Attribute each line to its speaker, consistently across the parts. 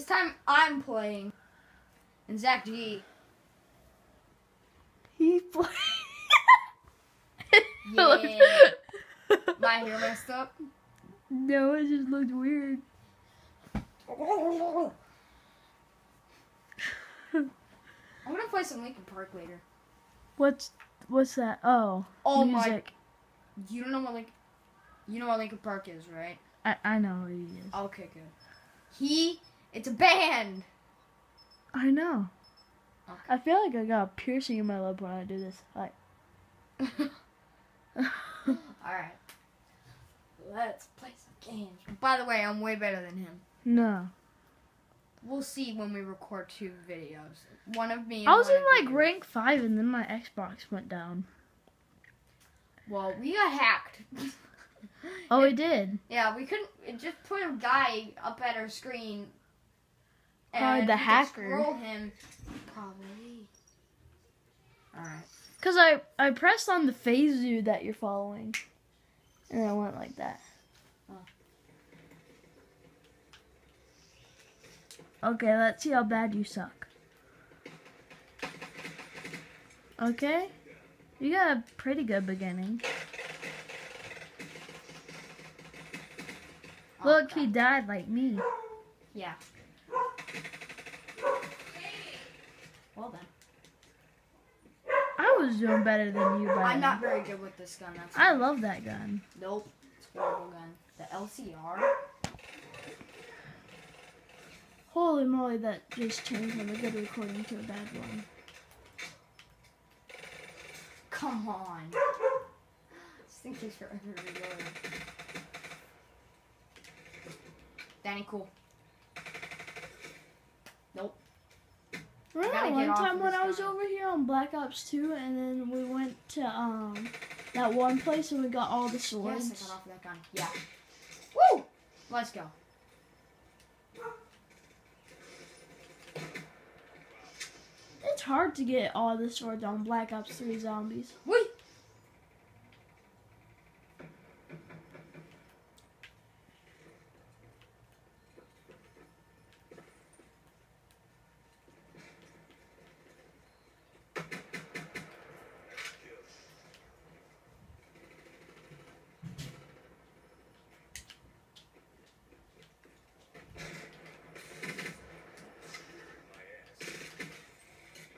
Speaker 1: time I'm playing. And Zach G.
Speaker 2: He played.
Speaker 1: Yeah. My hair messed up.
Speaker 2: No, it just looked weird.
Speaker 1: I'm gonna play some Linkin Park later.
Speaker 2: What's that? Oh, music.
Speaker 1: You don't know what Linkin Park is, right?
Speaker 2: I know what he is.
Speaker 1: Okay, good. It's a band.
Speaker 2: I know.
Speaker 1: Okay.
Speaker 2: I feel like I got a piercing in my lip when I do this. Like.
Speaker 1: Alright. Let's play some games. By the way, I'm way better than him.
Speaker 2: No.
Speaker 1: We'll see when we record 2 videos. One of me and
Speaker 2: I was
Speaker 1: one
Speaker 2: in
Speaker 1: of
Speaker 2: like
Speaker 1: you.
Speaker 2: rank 5 and then my Xbox went down.
Speaker 1: Well, we got hacked.
Speaker 2: Oh, it did.
Speaker 1: Yeah, we couldn't. It just put a guy up at our screen.
Speaker 2: Probably
Speaker 1: And
Speaker 2: the
Speaker 1: we could
Speaker 2: hacker.
Speaker 1: Scroll him. Probably. Alright.
Speaker 2: Because I pressed on the phase view that you're following. And it went like that.
Speaker 1: Oh.
Speaker 2: Okay, let's see how bad you suck. Okay. You got a pretty good beginning. Look, he died like me.
Speaker 1: Yeah. Well then.
Speaker 2: I was doing better than you by
Speaker 1: I'm
Speaker 2: then.
Speaker 1: not very good with this gun. That's
Speaker 2: I love that gun.
Speaker 1: Nope. It's a horrible gun. The LCR.
Speaker 2: Holy moly, that just changed from a good recording to a bad one.
Speaker 1: Come on. This thing takes forever to reload. Danny, cool. Nope.
Speaker 2: Remember
Speaker 1: gotta
Speaker 2: one
Speaker 1: get off
Speaker 2: time
Speaker 1: of
Speaker 2: when
Speaker 1: this
Speaker 2: I was
Speaker 1: gun.
Speaker 2: over here on Black Ops 2 and then we went to that one place and we got all the swords?
Speaker 1: Yes, I got off of that gun. Yeah. Woo! Let's go.
Speaker 2: It's hard to get all the swords on Black Ops 3 Zombies.
Speaker 1: Wait.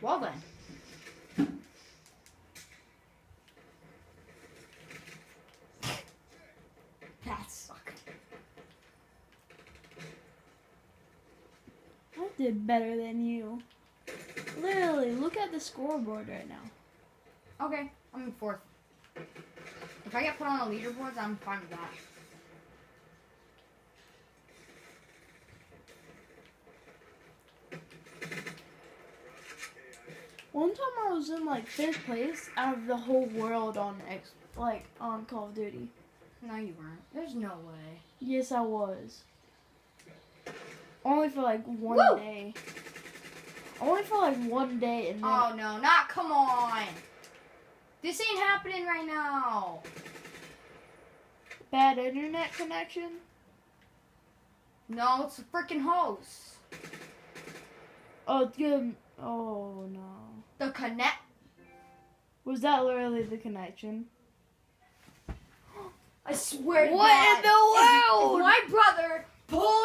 Speaker 1: Well then. That sucked.
Speaker 2: I did better than you. Literally, look at the scoreboard right now.
Speaker 1: Okay, I'm in 4th. If I get put on the leaderboards, I'm fine with that.
Speaker 2: One time I was in like 5th place out of the whole world on on Call of Duty.
Speaker 1: No, you weren't. There's no way.
Speaker 2: Yes, I was. Only for like one
Speaker 1: Woo!
Speaker 2: day. Only for like one day and then
Speaker 1: Oh no, not come on. This ain't happening right now.
Speaker 2: bad internet connection.
Speaker 1: No, it's a freaking host.
Speaker 2: Oh, it's good. Oh no.
Speaker 1: The connect.
Speaker 2: Was that literally the connection?
Speaker 1: I swear to
Speaker 2: What
Speaker 1: God,
Speaker 2: in the world?
Speaker 1: If my brother pulls